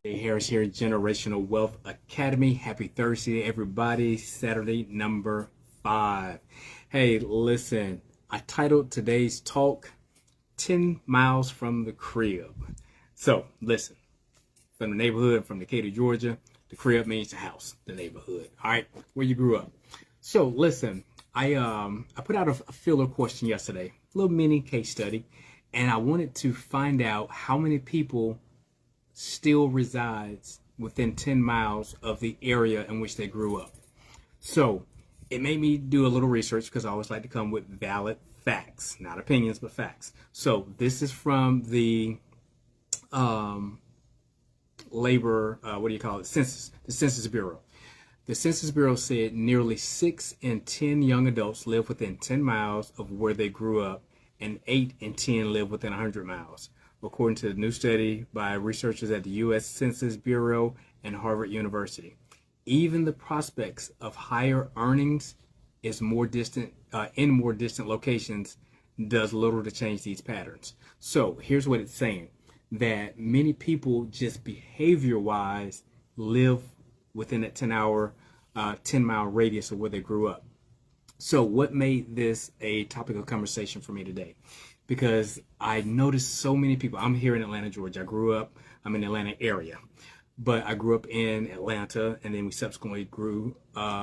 Jay Harris here, Generational Wealth Academy. Happy Thursday, everybody. Saturday, number 5. Hey, listen, I titled today's talk 10 Miles from the Crib. So, listen, from the neighborhood, from Decatur, Georgia, the crib means the house, the neighborhood. All right, where you grew up. So, listen, I put out a filler question yesterday, a little mini case study, and I wanted to find out how many people still resides within 10 miles of the area in which they grew up. So it made me do a little research because I always like to come with valid facts, not opinions, but facts. So this is from the um, labor, what do you call it? Census, the Census Bureau. The Census Bureau said nearly 6 in 10 young adults live within 10 miles of where they grew up, and 8 in 10 live within 100 miles, according to the new study by researchers at the U.S. Census Bureau and Harvard University. Even the prospects of higher earnings is more distant in more distant locations does little to change these patterns. So here's what it's saying: that many people just behavior wise live within that 10 mile radius of where they grew up. So what made this a topic of conversation for me today? Because I noticed so many people. I'm here in Atlanta, Georgia. I'm in the Atlanta area, but I grew up in Atlanta, and then we subsequently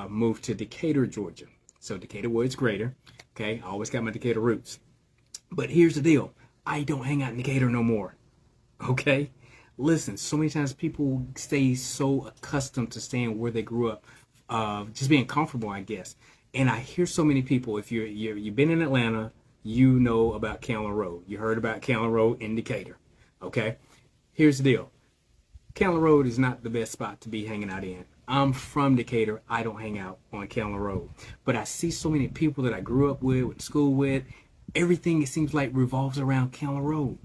moved to Decatur, Georgia. So Decatur Woods Greater. Okay, I always got my Decatur roots. But here's the deal: I don't hang out in Decatur no more. Okay, listen. So many times people stay so accustomed to staying where they grew up, just being comfortable, I guess. And I hear so many people. If you've been in Atlanta, you know about Candler Road. You heard about Candler Road in Decatur. Okay, here's the deal: Candler Road is not the best spot to be hanging out in. I'm from Decatur. I don't hang out on Candler Road. But I see so many people that I grew up with, went to school with. Everything, it seems like, revolves around Candler Road.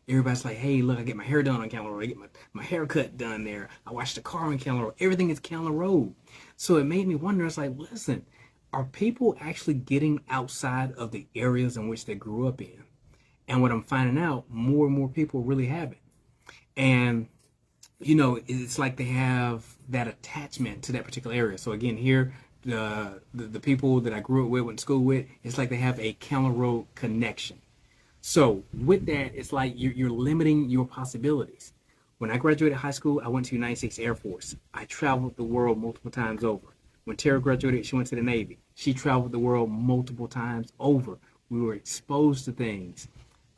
Everybody's like, hey, look, I get my hair done on Candler Road. I get my haircut done there. I wash the car on Candler Road. Everything is Candler Road. So it made me wonder. I was like, listen, are people actually getting outside of the areas in which they grew up in? And what I'm finding out, more and more people really have it. And it's like they have that attachment to that particular area. So again, here, the people that I grew up with, went to school with, it's like they have a Candler Road connection. So with that, it's like you're limiting your possibilities. When I graduated high school, I went to United States Air Force. I traveled the world multiple times over. When Tara graduated, she went to the Navy. She traveled the world multiple times over. We were exposed to things.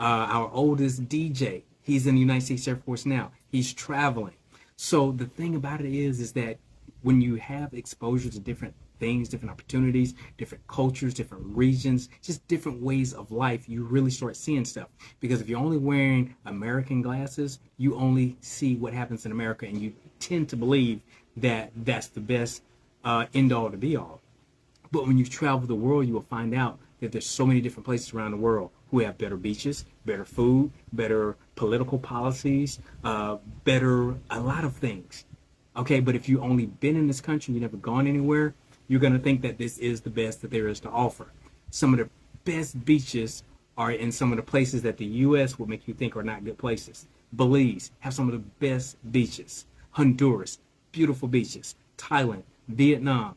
Our oldest DJ, he's in the United States Air Force now. He's traveling. So the thing about it is that when you have exposure to different things, different opportunities, different cultures, different regions, just different ways of life, you really start seeing stuff. Because if you're only wearing American glasses, you only see what happens in America, and you tend to believe that that's the best end all to be all. But when you travel the world, you will find out that there's so many different places around the world who have better beaches, better food, better political policies, better a lot of things. Okay, but if you only been in this country, you never gone anywhere, you're going to think that this is the best that there is to offer. Some of the best beaches are in some of the places that the U.S. will make you think are not good places. Belize have some of the best beaches. Honduras, beautiful beaches. Thailand, Vietnam,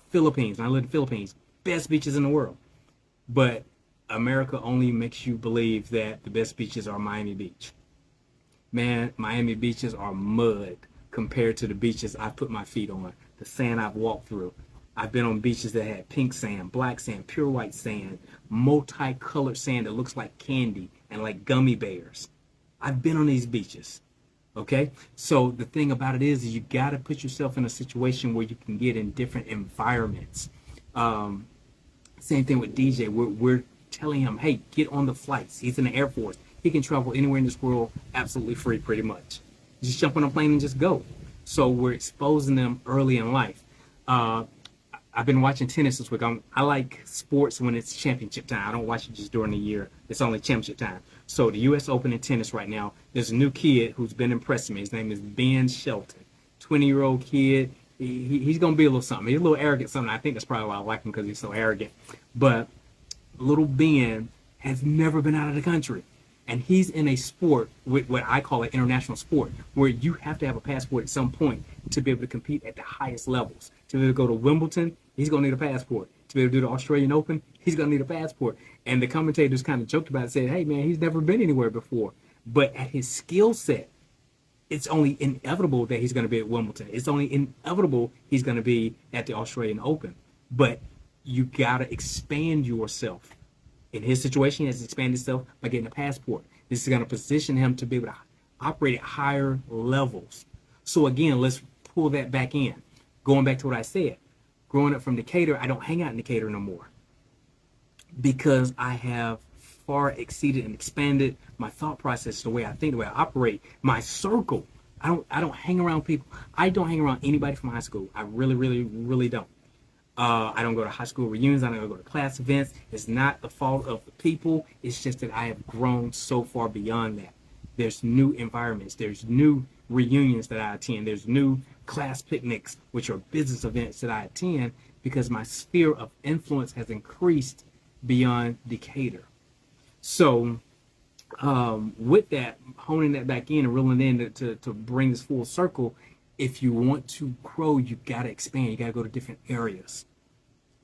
Philippines. I live in the Philippines. Best beaches in the world. But America only makes you believe that the best beaches are Miami Beach. Man, Miami beaches are mud compared to the beaches I've put my feet on, the sand I've walked through. I've been on beaches that had pink sand, black sand, pure white sand, multicolored sand that looks like candy and like gummy bears. I've been on these beaches. Okay, so the thing about it is you got to put yourself in a situation where you can get in different environments. Same thing with DJ. We're telling him, hey, get on the flights. He's in the Air Force. He can travel anywhere in this world absolutely free, pretty much. Just jump on a plane and just go. So we're exposing them early in life. I've been watching tennis this week. I like sports when it's championship time. I don't watch it just during the year. It's only championship time. So the U.S. Open in tennis right now, there's a new kid who's been impressing me. His name is Ben Shelton, 20-year-old kid. He's going to be a little something. He's a little arrogant something. I think that's probably why I like him, because he's so arrogant. But little Ben has never been out of the country. and he's in a sport with what I call an international sport, where you have to have a passport at some point to be able to compete at the highest levels. To be able to go to Wimbledon, he's going to need a passport. To be able to do the Australian Open, he's going to need a passport. And the commentators kind of joked about it, said, hey, man, he's never been anywhere before. But at his skill set, it's only inevitable that he's going to be at Wimbledon. It's only inevitable he's going to be at the Australian Open. But you got to expand yourself. In his situation, he has to expand himself by getting a passport. This is going to position him to be able to operate at higher levels. So again, let's pull that back in. Going back to what I said, growing up from Decatur, I don't hang out in Decatur no more because I have far exceeded and expanded my thought process, the way I think, the way I operate, my circle. I don't hang around people. I don't hang around anybody from high school. I really don't. I don't go to high school reunions. I don't go to class events. It's not the fault of the people. It's just that I have grown so far beyond that. There's new environments. There's new reunions that I attend. There's new class picnics, which are business events that I attend, because my sphere of influence has increased beyond Decatur. So with that, honing that back in and reeling in to bring this full circle, if you want to grow, you got to expand. You got to go to different areas.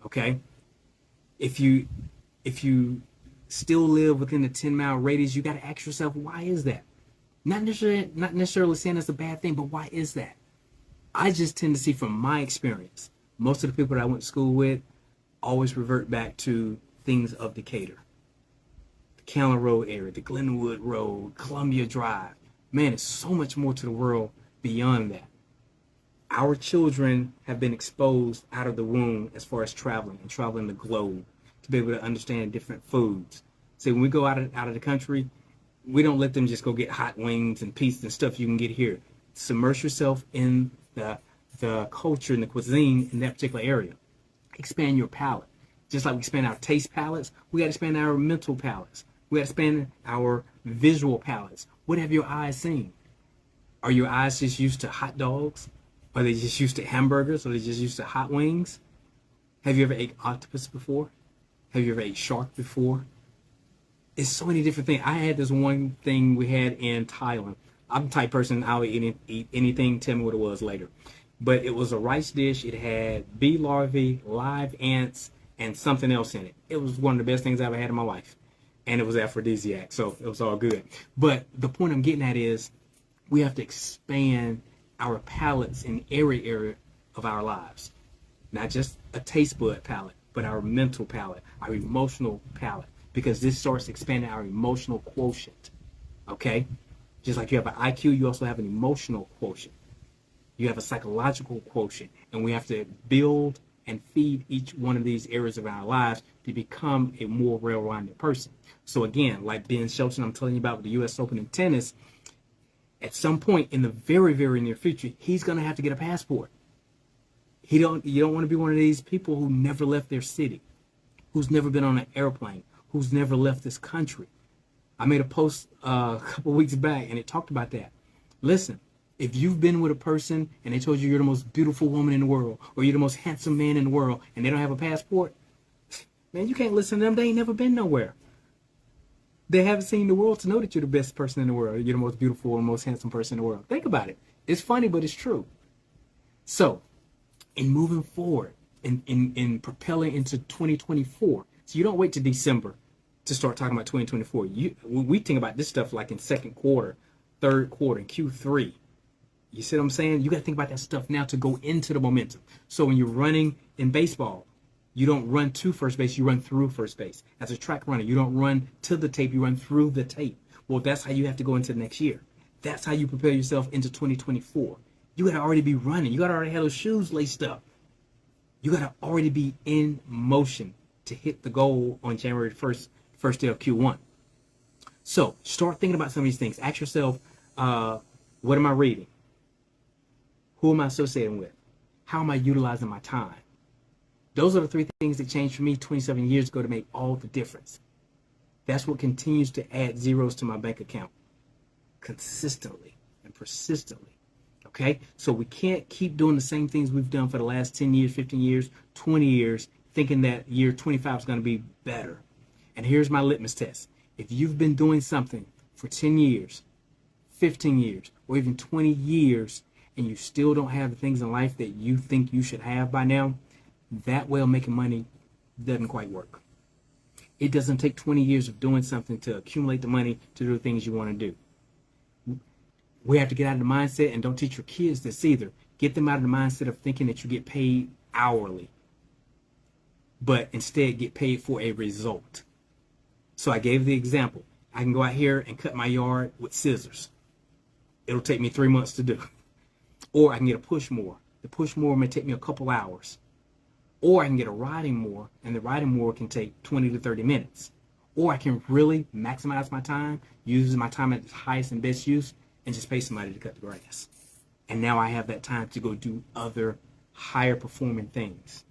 Okay? If you still live within the 10-mile radius, you got to ask yourself, why is that? Not necessarily saying it's a bad thing, but why is that? I just tend to see from my experience, most of the people that I went to school with always revert back to things of Decatur. The Callan Road area, the Glenwood Road, Columbia Drive. Man, it's so much more to the world beyond that. Our children have been exposed out of the womb as far as traveling the globe to be able to understand different foods. So when we go out of the country, we don't let them just go get hot wings and pizza and stuff you can get here. Submerge yourself in the culture and the cuisine in that particular area. Expand your palate. Just like we expand our taste palates, we got to expand our mental palates. We got to expand our visual palates. What have your eyes seen? Are your eyes just used to hot dogs? Are they just used to hamburgers? Are they just used to hot wings? Have you ever ate octopus before? Have you ever ate shark before? It's so many different things. I had this one thing we had in Thailand. I'm the type of person, I'll eat anything, tell me what it was later. But it was a rice dish. It had bee larvae, live ants, and something else in it. It was one of the best things I ever had in my life. And it was aphrodisiac, so it was all good. But the point I'm getting at is we have to expand our palates in every area of our lives. Not just a taste bud palate, but our mental palate, our emotional palate, because this starts expanding our emotional quotient. Okay? Just like you have an IQ, you also have an emotional quotient. You have a psychological quotient, and we have to build and feed each one of these areas of our lives to become a more well-rounded person. So again, like Ben Shelton, I'm telling you about with the U.S. Open in tennis, at some point in the very, very near future, he's going to have to get a passport. You don't want to be one of these people who never left their city, who's never been on an airplane, who's never left this country. I made a post a couple of weeks back, and it talked about that. Listen, if you've been with a person and they told you you're the most beautiful woman in the world, or you're the most handsome man in the world, and they don't have a passport, man, you can't listen to them. They ain't never been nowhere. They haven't seen the world to know that you're the best person in the world. You're the most beautiful and most handsome person in the world. Think about it. It's funny, but it's true. So, in moving forward, in propelling into 2024, so you don't wait to December to start talking about 2024. We think about this stuff like in second quarter, third quarter, and Q3. You see what I'm saying? You got to think about that stuff now to go into the momentum. So when you're running in baseball, you don't run to first base, you run through first base. As a track runner, you don't run to the tape, you run through the tape. Well, that's how you have to go into the next year. That's how you prepare yourself into 2024. You got to already be running. You got to already have those shoes laced up. You got to already be in motion to hit the goal on January 1st, first day of Q1. So start thinking about some of these things. Ask yourself, what am I reading? Who am I associating with? How am I utilizing my time? Those are the three things that changed for me 27 years ago to make all the difference. That's what continues to add zeros to my bank account consistently and persistently. Okay? So we can't keep doing the same things we've done for the last 10 years, 15 years, 20 years, thinking that year 25 is going to be better. And here's my litmus test. If you've been doing something for 10 years, 15 years, or even 20 years, and you still don't have the things in life that you think you should have by now, that way of making money doesn't quite work. It doesn't take 20 years of doing something to accumulate the money to do the things you want to do. We have to get out of the mindset, and don't teach your kids this either. Get them out of the mindset of thinking that you get paid hourly, but instead get paid for a result. So I gave the example. I can go out here and cut my yard with scissors. It'll take me 3 months to do. Or I can get a push mower. The push mower may take me a couple hours. Or I can get a riding mower, and the riding mower can take 20 to 30 minutes. Or I can really maximize my time, using my time at its highest and best use, and just pay somebody to cut the grass. And now I have that time to go do other higher performing things.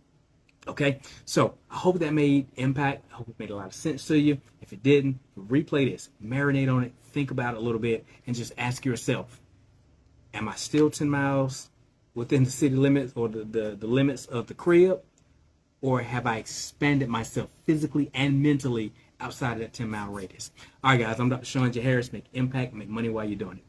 Okay, so I hope that made impact. I hope it made a lot of sense to you. If it didn't, replay this, marinate on it, think about it a little bit, and just ask yourself, am I still 10 miles within the city limits or the limits of the crib? Or have I expanded myself physically and mentally outside of that 10-mile radius? All right, guys, I'm Dr. Sean J. Harris. Make impact, make money while you're doing it.